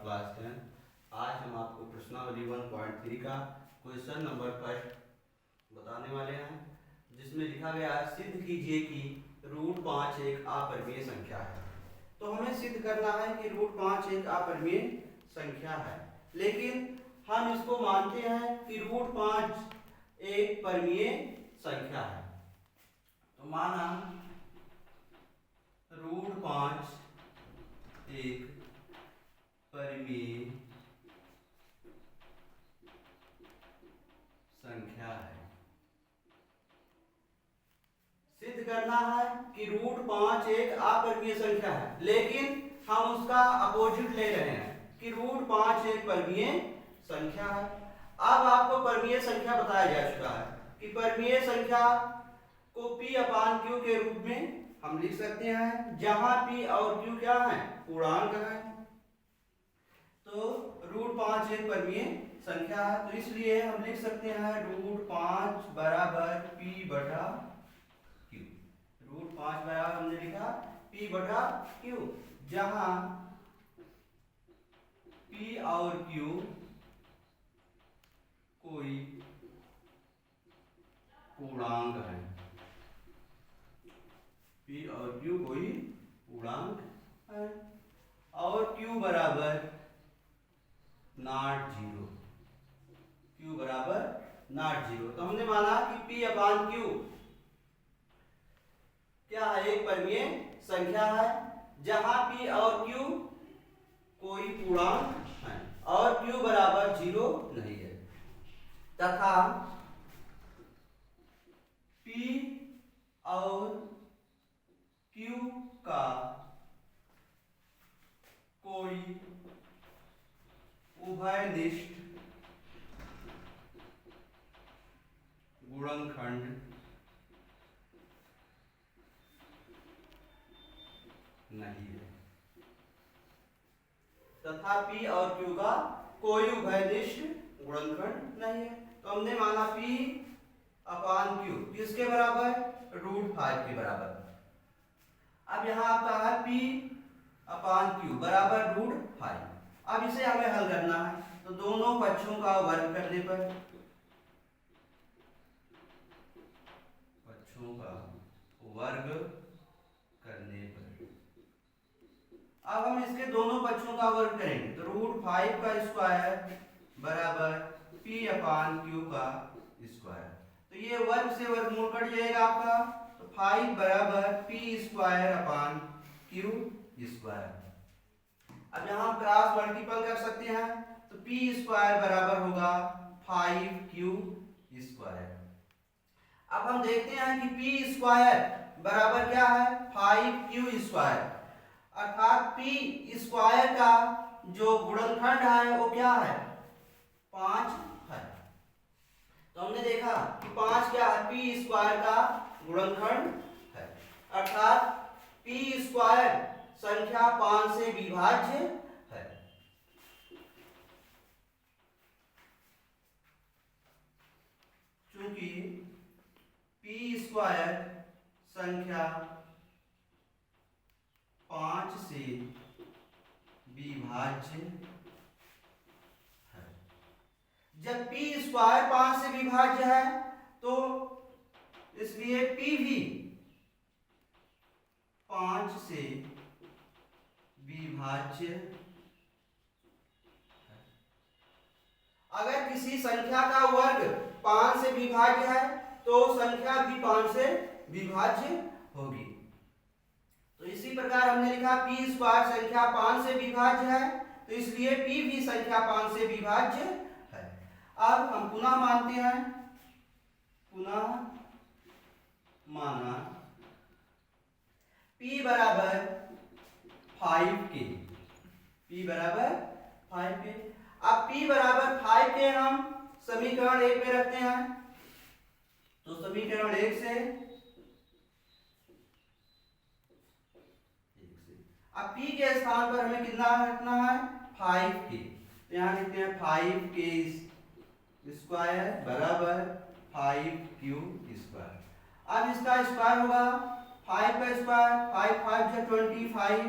Class 10। आज हम आपको प्रश्नावली 1.3 का क्वेश्चन नंबर फर्स्ट बताने वाले हैं, जिसमें लिखा गया है सिद्ध कीजिए कि रूट 5 एक अपरिमेय संख्या है। तो हमें सिद्ध करना है कि रूट 5 एक अपरिमेय संख्या है, लेकिन हम इसको मानते हैं कि रूट 5 एक परिमेय संख्या है। तो माना रूट 5 एक परिमेय संख्या है। सिद्ध करना है कि रूट 5 एक अपरिमेय संख्या है, लेकिन हम उसका अपोजिट ले रहे हैं कि रूट 5 एक परिमेय संख्या है। अब आपको परिमेय संख्या बताया जा चुका है कि परिमेय संख्या को P अपान Q के रूप में हम लिख सकते हैं, जहां P और Q क्या है, पूर्णांक है। तो रूट 5 एक परिमेय संख्या है, तो इसलिए हम लिख सकते हैं रूट 5 बराबर P बटा Q। रूट 5 बराबर हमने लिखा P बटा Q, जहां P और Q कोई पूर्णांक है। P और Q कोई पूर्णांक है और Q बराबर नॉट जीरो। Q बराबर नॉट जीरो। तो हमने माना कि P अपान Q क्या है, एक परिमेय संख्या है, जहां P और Q कोई पूर्णांक है और Q बराबर जीरो नहीं है, तथा P और Q का कोई उभयनिष्ठ गुणनखंड नहीं है, तथा P और Q का कोई उभयनिष्ठ गुणनखंड नहीं है। तो हमने माना P अपान Q किसके बराबर, रूट 5 के बराबर। अब यहाँ आपका है P अपान Q बराबर रूट 5। अब इसे हमें हल करना है, तो दोनों पक्षों का वर्ग करने पर, पक्षों का वर्ग करने पर, अब हम इसके दोनों पक्षों का वर्ग करेंगे। तो रूट 5 का स्क्वायर बराबर P अपान Q का स्क्वायर। तो ये वर्ग से वर्गमूल कट जाएगा आपका, तो 5 बराबर P square upon Q square. अब यहाँ क्रॉस मल्टीपल कर सकते हैं, तो P स्क्वायर बराबर होगा 5Q स्क्वायर। अब हम देखते हैं कि P स्क्वायर बराबर क्या है, 5Q स्क्वायर, अर्थात P स्क्वायर का जो गुणनखंड है वो क्या है, 5 है। तो हमने देखा कि 5 क्या है, P स्क्वायर का गुणनखंड है, अर्थात P स्क्वायर संख्या 5 से विभाज्य है। चूंकि P स्क्वायर संख्या 5 से विभाज्य है, जब P स्क्वायर 5 से विभाज्य है तो इसलिए P भी 5 से विभाज्य है। अगर किसी संख्या का वर्ग 5 से विभाज्य है तो संख्या भी 5 से विभाज्य होगी। तो इसी प्रकार हमने लिखा P स्क्वायर संख्या 5 से विभाज्य है, तो इसलिए P भी संख्या 5 से विभाज्य है। अब हम पुनः मानते हैं, पुनः माना P बराबर 5K, P बराबर 5K। अब P बराबर 5K हम समीकरण 1 में रखते हैं, तो समीकरण 1 से अब P के स्थान पर हमें कितना रखना है, 5K। तो यहाँ लिखते हैं 5K स्क्वायर बराबर 5Q स्क्वायर। अब इसका स्क्वायर होगा 5 का स्क्वायर, 5 5 25,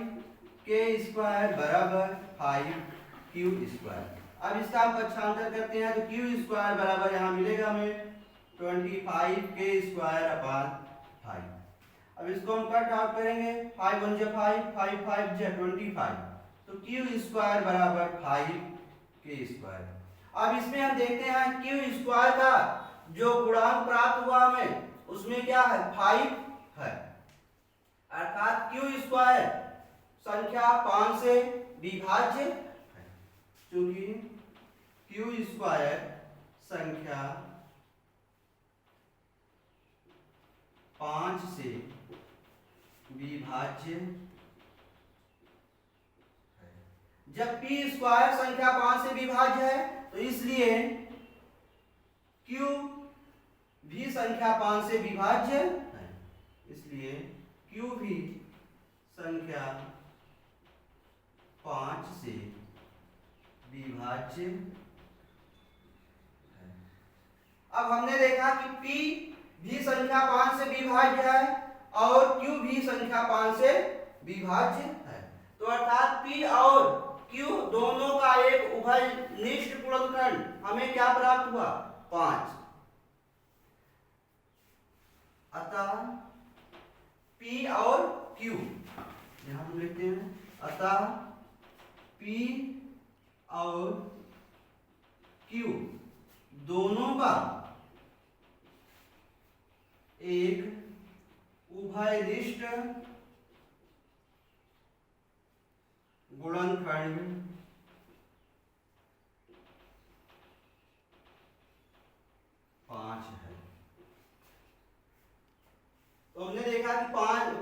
K स्क्वायर बराबर 5Q क्यू स्क्वायर। अब इसका हम पक्षांतर करते हैं तो क्यू स्क्वायर बराबर यहाँ मिलेगा हमें 25 के स्क्वायर अपान 5। अब इसको हम कट आउट करेंगे, 5 1 जा 5, 5 5 जा 25, तो क्यू स्क्वायर बराबर 5 के स्क्वायर। अब इसमें हम देखते हैं क्यू स्क्वायर का जो गुणांक प्राप्त हुआ हमें उसमें क्या है 5 है, अर्थात क्यू स्क्वायर संख्या 5 से विभाज्य है, क्योंकि क्यू स्क्वायर संख्या 5 से विभाज्य है। जब p स्क्वायर संख्या 5 से विभाज्य है तो इसलिए q भी संख्या 5 से विभाज्य है, इसलिए q भी संख्या 5 से विभाज्य है। अब हमने देखा कि p भी संख्या 5 से विभाज्य है और q भी संख्या 5 से विभाज्य है, तो अर्थात p और q दोनों का एक उभयनिष्ठ गुणनखंड हमें क्या प्राप्त हुआ 5। अतः p और q यहां हम लिखते हैं, अतः p और q दोनों का एक उभयनिष्ठ गुणनखंड पांच है। तो हमने देखा कि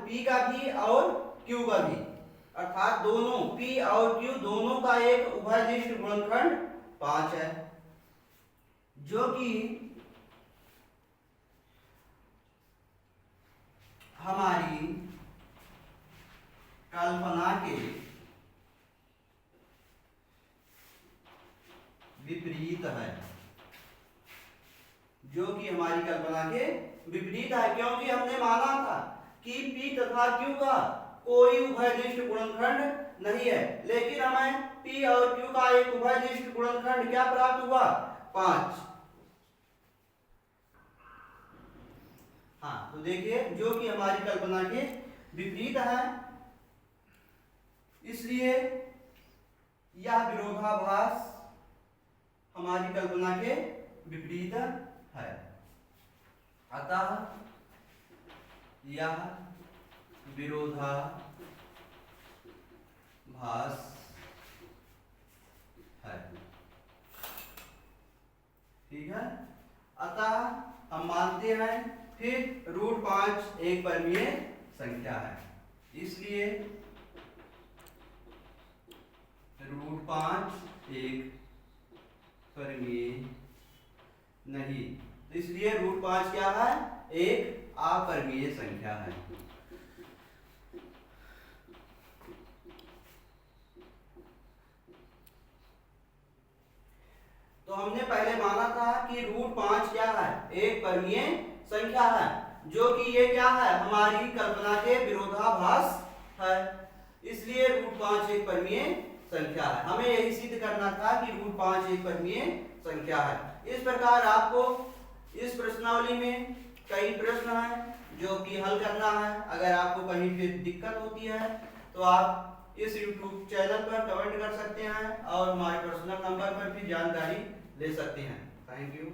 p का भी और q का भी, अर्थात दोनों p और q दोनों का एक उभयनिष्ठ गुणनखंड 5 है, जो कि हमारी कल्पना के विपरीत है, जो कि हमारी कल्पना के विपरीत है, क्योंकि हमने माना था कि p तथा q का कोई उभयनिष्ठ गुणनखंड नहीं है, लेकिन हमें p और q का एक उभयनिष्ठ गुणनखंड क्या प्राप्त हुआ 5। हाँ, तो देखिए जो कि हमारी कल्पना के विपरीत है, इसलिए यह विरोधाभास हमारी कल्पना के विपरीत है। अतः यह विरोधाभास है, ठीक है। अतः हम मानते हैं फिर √5 एक परमीय संख्या है, इसलिए √5 एक परमीय नहीं, इसलिए √5 क्या है एक अपरमीय संख्या है। तो हमने पहले माना था कि √5 क्या है एक परमीय संख्या है, जो कि ये क्या है हमारी कल्पना के विरोधाभास है, इसलिए √5 एक परमीय संख्या है। हमें यही सिद्ध करना था कि √5 एक परमीय संख्या है। इस प्रकार आपको इस प्रश्नावली में कई प्रश्न हैं जो कि हल करना है। अगर आपको कहीं फिर दिक्कत होती है तो आप इस YouTube चैनल पर कमेंट कर सकते हैं और हमारे पर्सनल नंबर पर भी जानकारी ले सकते हैं। Thank you.